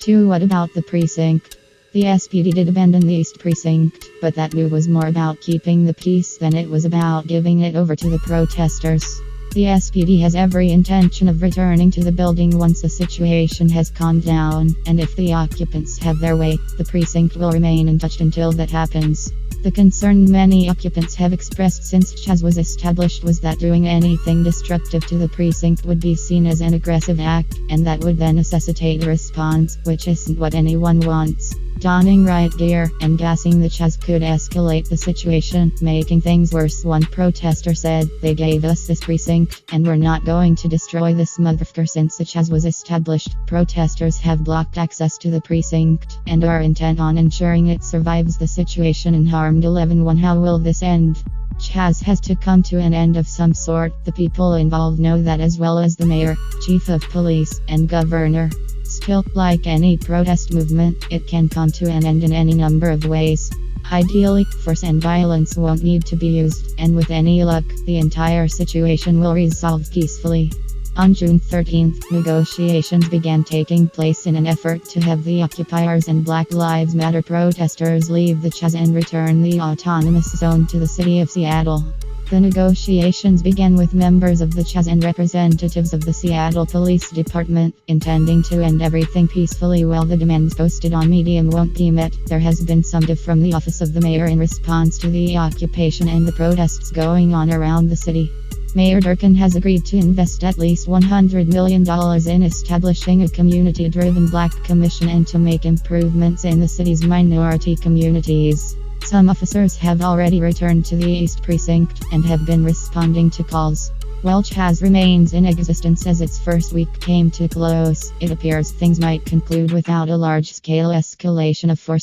2. What about the precinct? The SPD did abandon the East Precinct, but that move was more about keeping the peace than it was about giving it over to the protesters. The SPD has every intention of returning to the building once the situation has calmed down, and if the occupants have their way, the precinct will remain untouched until that happens. The concern many occupants have expressed since CHAZ was established was that doing anything destructive to the precinct would be seen as an aggressive act, and that would then necessitate a response, which isn't what anyone wants. Donning riot gear and gassing the CHAZ could escalate the situation, making things worse. One protester said, "They gave us this precinct, and we're not going to destroy this motherfucker." Since the CHAZ was established, protesters have blocked access to the precinct, and are intent on ensuring it survives the situation and harmed 11-1. How will this end? CHAZ has to come to an end of some sort. The people involved know that as well as the mayor, chief of police, and governor. Still, like any protest movement, it can come to an end in any number of ways. Ideally, force and violence won't need to be used, and with any luck, the entire situation will resolve peacefully. On June 13th, negotiations began taking place in an effort to have the occupiers and Black Lives Matter protesters leave the CHAZ and return the autonomous zone to the city of Seattle. The negotiations began with members of the CHAZ and representatives of the Seattle Police Department, intending to end everything peacefully. While the demands posted on Medium won't be met, there has been some diff from the office of the mayor in response to the occupation and the protests going on around the city. Mayor Durkan has agreed to invest at least $100 million in establishing a community-driven Black Commission and to make improvements in the city's minority communities. Some officers have already returned to the East Precinct and have been responding to calls. While CHAZ remains in existence as its first week came to close, it appears things might conclude without a large-scale escalation of force.